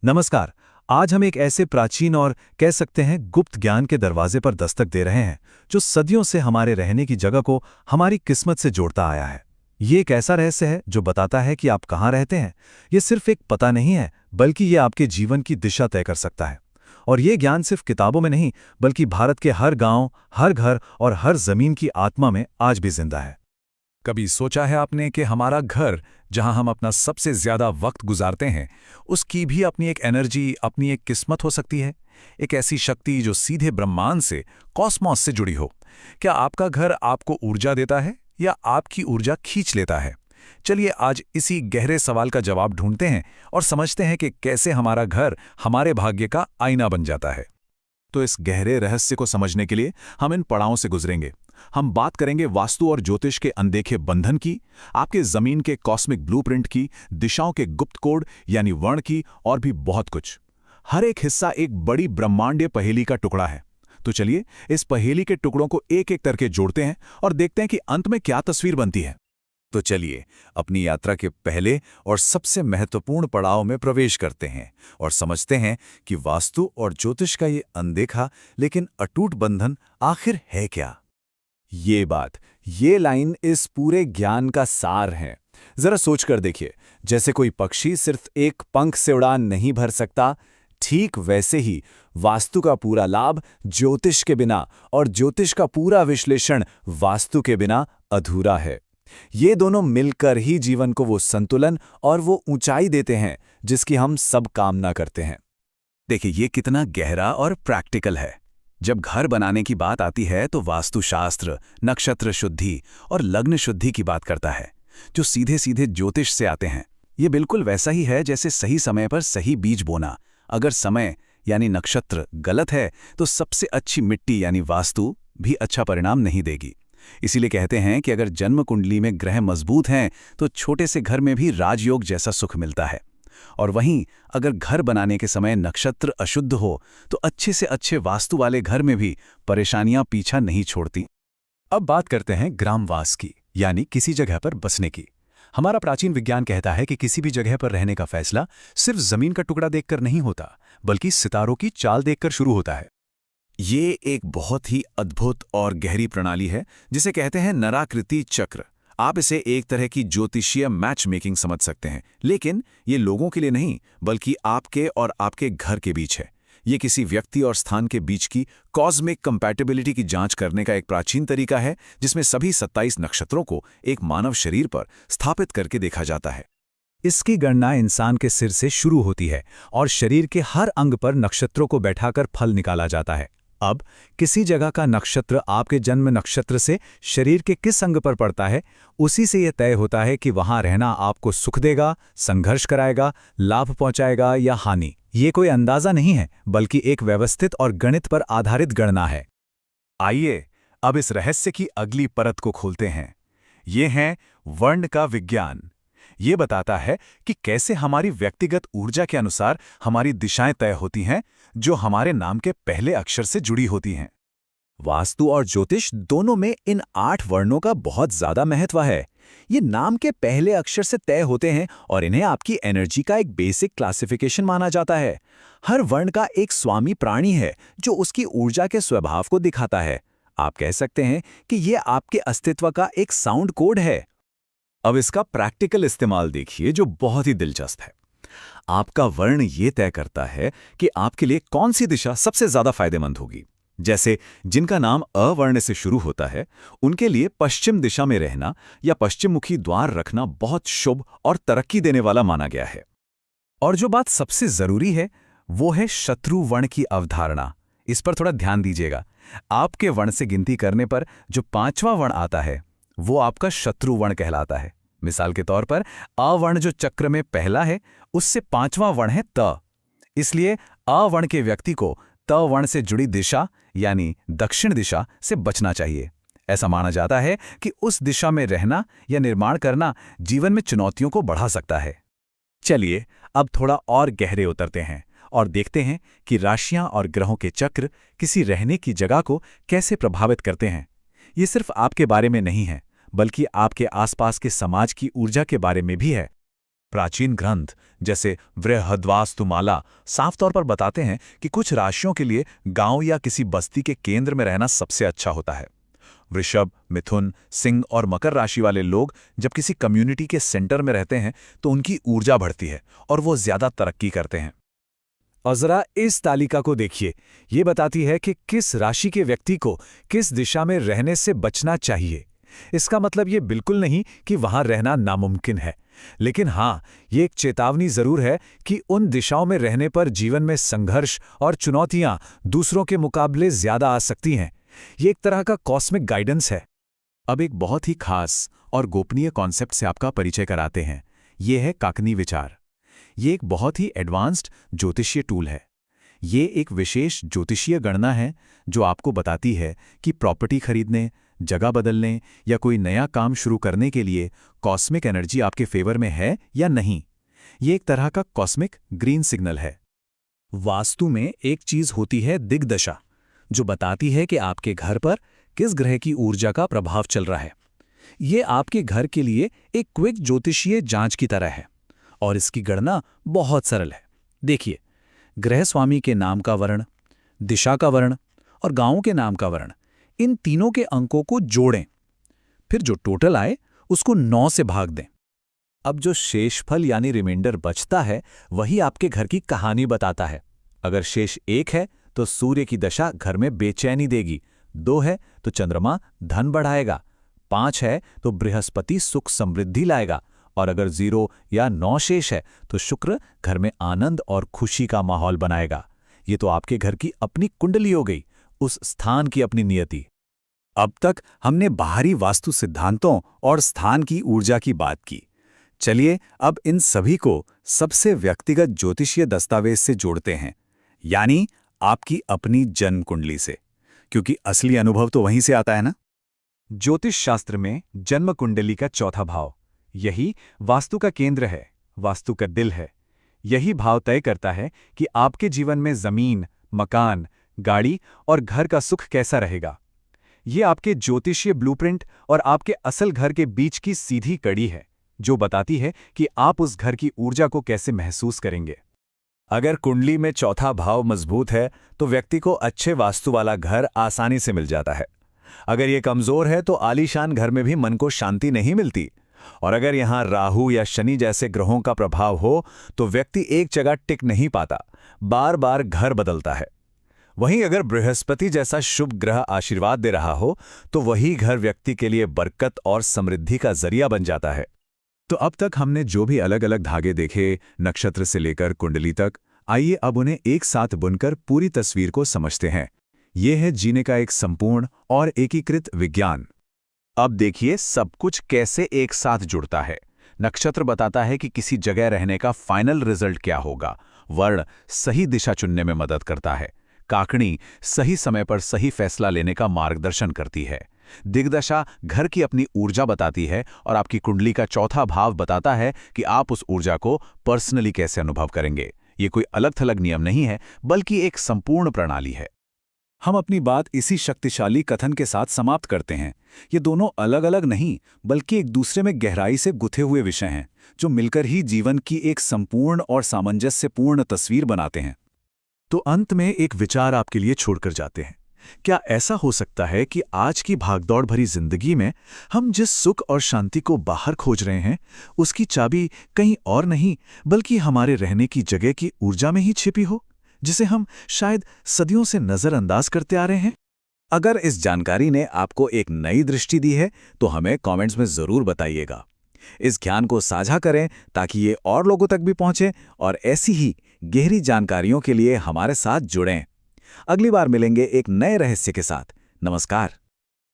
नमस्कार। आज हम एक ऐसे प्राचीन और कह सकते हैं गुप्त ज्ञान के दरवाजे पर दस्तक दे रहे हैं जो सदियों से हमारे रहने की जगह को हमारी किस्मत से जोड़ता आया है। ये एक ऐसा रहस्य है जो बताता है कि आप कहाँ रहते हैं। ये सिर्फ एक पता नहीं है, बल्कि ये आपके जीवन की दिशा तय कर सकता है। और ये ज्ञान सिर्फ किताबों में नहीं, बल्कि भारत के हर गांव, हर घर और हर जमीन की आत्मा में आज भी जिंदा है। कभी सोचा है आपने कि हमारा घर, जहां हम अपना सबसे ज्यादा वक्त गुजारते हैं, उसकी भी अपनी एक एनर्जी, अपनी एक किस्मत हो सकती है? एक ऐसी शक्ति जो सीधे ब्रह्मांड से, कॉस्मॉस से जुड़ी हो। क्या आपका घर आपको ऊर्जा देता है या आपकी ऊर्जा खींच लेता है? चलिए आज इसी गहरे सवाल का जवाब ढूंढते हैं और समझते हैं कि कैसे हमारा घर हमारे भाग्य का आईना बन जाता है। तो इस गहरे रहस्य को समझने के लिए हम इन पड़ावों से गुजरेंगे। हम बात करेंगे वास्तु और ज्योतिष के अनदेखे बंधन की, आपके जमीन के कॉस्मिक ब्लूप्रिंट की, दिशाओं के गुप्त कोड यानी वर्ण की, और भी बहुत कुछ। हर एक हिस्सा एक बड़ी ब्रह्मांडीय पहेली का टुकड़ा है। तो चलिए इस पहेली के टुकड़ों को एक एक करके जोड़ते हैं और देखते हैं कि अंत में क्या तस्वीर बनती है। तो चलिए अपनी यात्रा के पहले और सबसे महत्वपूर्ण पड़ाव में प्रवेश करते हैं और समझते हैं कि वास्तु और ज्योतिष का ये अनदेखा लेकिन अटूट बंधन आखिर है क्या। ये लाइन इस पूरे ज्ञान का सार है। जरा सोचकर देखिए, जैसे कोई पक्षी सिर्फ एक पंख से उड़ान नहीं भर सकता, ठीक वैसे ही वास्तु का पूरा लाभ ज्योतिष के बिना और ज्योतिष का पूरा विश्लेषण वास्तु के बिना अधूरा है। ये दोनों मिलकर ही जीवन को वो संतुलन और वो ऊंचाई देते हैं जिसकी हम सब कामना करते हैं। देखिए ये कितना गहरा और प्रैक्टिकल है। जब घर बनाने की बात आती है तो वास्तुशास्त्र नक्षत्र शुद्धि और लग्न शुद्धि की बात करता है, जो सीधे सीधे ज्योतिष से आते हैं। ये बिल्कुल वैसा ही है जैसे सही समय पर सही बीज बोना। अगर समय यानी नक्षत्र गलत है तो सबसे अच्छी मिट्टी यानी वास्तु भी अच्छा परिणाम नहीं देगी। इसीलिए कहते हैं कि अगर जन्म कुंडली में ग्रह मजबूत हैं तो छोटे से घर में भी राजयोग जैसा सुख मिलता है। और वहीं अगर घर बनाने के समय नक्षत्र अशुद्ध हो तो अच्छे से अच्छे वास्तु वाले घर में भी परेशानियां पीछा नहीं छोड़ती। अब बात करते हैं ग्रामवास की, यानी किसी जगह पर बसने की। हमारा प्राचीन विज्ञान कहता है कि किसी भी जगह पर रहने का फैसला सिर्फ जमीन का टुकड़ा देखकर नहीं होता, बल्कि सितारों की चाल देखकर शुरू होता है। ये एक बहुत ही अद्भुत और गहरी प्रणाली है जिसे कहते हैं नराकृति चक्र। आप इसे एक तरह की ज्योतिषीय मैच मेकिंग समझ सकते हैं, लेकिन ये लोगों के लिए नहीं, बल्कि आपके और आपके घर के बीच है। ये किसी व्यक्ति और स्थान के बीच की कॉस्मिक कंपैटिबिलिटी की जांच करने का एक प्राचीन तरीका है, जिसमें सभी 27 नक्षत्रों को एक मानव शरीर पर स्थापित करके देखा जाता है। इसकी गणना इंसान के सिर से शुरू होती है और शरीर के हर अंग पर नक्षत्रों को बैठाकर फल निकाला जाता है। अब किसी जगह का नक्षत्र आपके जन्म नक्षत्र से शरीर के किस अंग पर पड़ता है, उसी से यह तय होता है कि वहां रहना आपको सुख देगा, संघर्ष कराएगा, लाभ पहुंचाएगा या हानि। ये कोई अंदाजा नहीं है, बल्कि एक व्यवस्थित और गणित पर आधारित गणना है। आइए अब इस रहस्य की अगली परत को खोलते हैं। ये है वर्ण का विज्ञान। ये बताता है कि कैसे हमारी व्यक्तिगत ऊर्जा के अनुसार हमारी दिशाएं तय होती हैं, जो हमारे नाम के पहले अक्षर से जुड़ी होती हैं। वास्तु और ज्योतिष दोनों में इन 8 वर्णों का बहुत ज्यादा महत्व है। ये नाम के पहले अक्षर से तय होते हैं और इन्हें आपकी एनर्जी का एक बेसिक क्लासिफिकेशन माना जाता है। हर वर्ण का एक स्वामी प्राणी है जो उसकी ऊर्जा के स्वभाव को दिखाता है। आप कह सकते हैं कि ये आपके अस्तित्व का एक साउंड कोड है। अब इसका प्रैक्टिकल इस्तेमाल देखिए, जो बहुत ही दिलचस्प है। आपका वर्ण ये तय करता है कि आपके लिए कौन सी दिशा सबसे ज्यादा फायदेमंद होगी। जैसे जिनका नाम अ वर्ण से शुरू होता है, उनके लिए पश्चिम दिशा में रहना या पश्चिममुखी द्वार रखना बहुत शुभ और तरक्की देने वाला माना गया है। और जो बात सबसे जरूरी है वो है शत्रु वर्ण की अवधारणा। इस पर थोड़ा ध्यान दीजिएगा। आपके वर्ण से गिनती करने पर जो 5वां वर्ण आता है वो आपका शत्रु वर्ण कहलाता है। मिसाल के तौर पर अवर्ण जो चक्र में पहला है, उससे 5वां वर्ण है त। इसलिए अवर्ण के व्यक्ति को त वर्ण से जुड़ी दिशा यानी दक्षिण दिशा से बचना चाहिए। ऐसा माना जाता है कि उस दिशा में रहना या निर्माण करना जीवन में चुनौतियों को बढ़ा सकता है। चलिए अब थोड़ा और गहरे उतरते हैं और देखते हैं कि राशियां और ग्रहों के चक्र किसी रहने की जगह को कैसे प्रभावित करते हैं। ये सिर्फ आपके बारे में नहीं है, बल्कि आपके आसपास के समाज की ऊर्जा के बारे में भी है। प्राचीन ग्रंथ जैसे बृहद्वास्तुमाला साफ तौर पर बताते हैं कि कुछ राशियों के लिए गांव या किसी बस्ती के केंद्र में रहना सबसे अच्छा होता है। वृषभ, मिथुन, सिंह और मकर राशि वाले लोग जब किसी कम्युनिटी के सेंटर में रहते हैं तो उनकी ऊर्जा बढ़ती है और वो ज्यादा तरक्की करते हैं। और जरा इस तालिका को देखिए, ये बताती है कि किस राशि के व्यक्ति को किस दिशा में रहने से बचना चाहिए। इसका मतलब ये बिल्कुल नहीं कि वहां रहना नामुमकिन है, लेकिन हाँ, ये एक चेतावनी जरूर है कि उन दिशाओं में रहने पर जीवन में संघर्ष और चुनौतियां दूसरों के मुकाबले ज्यादा आ सकती हैं। ये एक तरह का कॉस्मिक गाइडेंस है। अब एक बहुत ही खास और गोपनीय कॉन्सेप्ट से आपका परिचय कराते हैं। ये है काकनी विचार। ये एक बहुत ही एडवांस्ड ज्योतिषीय टूल है। ये एक विशेष ज्योतिषीय गणना है जो आपको बताती है कि प्रॉपर्टी खरीदने, जगह बदलने या कोई नया काम शुरू करने के लिए कॉस्मिक एनर्जी आपके फेवर में है या नहीं। ये एक तरह का कॉस्मिक ग्रीन सिग्नल है। वास्तु में एक चीज होती है दिग्दशा, जो बताती है कि आपके घर पर किस ग्रह की ऊर्जा का प्रभाव चल रहा है। ये आपके घर के लिए एक क्विक ज्योतिषीय जांच की तरह है और इसकी गणना बहुत सरल है। देखिए, ग्रह स्वामी के नाम का वर्ण, दिशा का वर्ण और गांव के नाम का वर्ण, इन तीनों के अंकों को जोड़ें। फिर जो टोटल आए उसको 9 से भाग दें। अब जो शेषफल यानी रिमाइंडर बचता है वही आपके घर की कहानी बताता है। अगर शेष 1 है तो सूर्य की दशा घर में बेचैनी देगी, 2 है तो चंद्रमा धन बढ़ाएगा, 5 है तो बृहस्पति सुख समृद्धि लाएगा और अगर 0 या 9 शेष है तो शुक्र घर में आनंद और खुशी का माहौल बनाएगा। ये तो आपके घर की अपनी कुंडली हो गई, उस स्थान की अपनी नियति। अब तक हमने बाहरी वास्तु सिद्धांतों और स्थान की ऊर्जा की बात की। चलिए अब इन सभी को सबसे व्यक्तिगत ज्योतिषीय दस्तावेज से जोड़ते हैं, यानी आपकी अपनी जन्म कुंडली से, क्योंकि असली अनुभव तो वहीं से आता है ना। ज्योतिष शास्त्र में जन्म कुंडली का चौथा भाव, यही वास्तु का केंद्र है, वास्तु का दिल है। यही भाव तय करता है कि आपके जीवन में जमीन, मकान, गाड़ी और घर का सुख कैसा रहेगा। ये आपके ज्योतिषीय ब्लूप्रिंट और आपके असल घर के बीच की सीधी कड़ी है, जो बताती है कि आप उस घर की ऊर्जा को कैसे महसूस करेंगे। अगर कुंडली में चौथा भाव मजबूत है तो व्यक्ति को अच्छे वास्तु वाला घर आसानी से मिल जाता है। अगर ये कमजोर है तो आलीशान घर में भी मन को शांति नहीं मिलती। और अगर यहाँ राहु या शनि जैसे ग्रहों का प्रभाव हो तो व्यक्ति एक जगह टिक नहीं पाता, बार बार घर बदलता है। वहीं अगर बृहस्पति जैसा शुभ ग्रह आशीर्वाद दे रहा हो तो वही घर व्यक्ति के लिए बरकत और समृद्धि का जरिया बन जाता है। तो अब तक हमने जो भी अलग अलग धागे देखे, नक्षत्र से लेकर कुंडली तक, आइए अब उन्हें एक साथ बुनकर पूरी तस्वीर को समझते हैं। ये है जीने का एक संपूर्ण और एकीकृत विज्ञान। अब देखिए सब कुछ कैसे एक साथ जुड़ता है। नक्षत्र बताता है कि किसी जगह रहने का फाइनल रिजल्ट क्या होगा। वर्ण सही दिशा चुनने में मदद करता है। काकणी सही समय पर सही फैसला लेने का मार्गदर्शन करती है। दिग्दशा घर की अपनी ऊर्जा बताती है और आपकी कुंडली का चौथा भाव बताता है कि आप उस ऊर्जा को पर्सनली कैसे अनुभव करेंगे। ये कोई अलग थलग नियम नहीं है, बल्कि एक संपूर्ण प्रणाली है। हम अपनी बात इसी शक्तिशाली कथन के साथ समाप्त करते हैं। ये दोनों अलग अलग नहीं, बल्कि एक दूसरे में गहराई से गुथे हुए विषय हैं, जो मिलकर ही जीवन की एक संपूर्ण और सामंजस्यपूर्ण तस्वीर बनाते हैं। तो अंत में एक विचार आपके लिए छोड़कर जाते हैं। क्या ऐसा हो सकता है कि आज की भागदौड़ भरी जिंदगी में हम जिस सुख और शांति को बाहर खोज रहे हैं, उसकी चाबी कहीं और नहीं बल्कि हमारे रहने की जगह की ऊर्जा में ही छिपी हो, जिसे हम शायद सदियों से नजरअंदाज करते आ रहे हैं? अगर इस जानकारी ने आपको एक नई दृष्टि दी है तो हमें कमेंट्स में जरूर बताइएगा। इस ज्ञान को साझा करें ताकि ये और लोगों तक भी पहुंचे और ऐसी ही गहरी जानकारियों के लिए हमारे साथ जुड़ें। अगली बार मिलेंगे एक नए रहस्य के साथ। नमस्कार।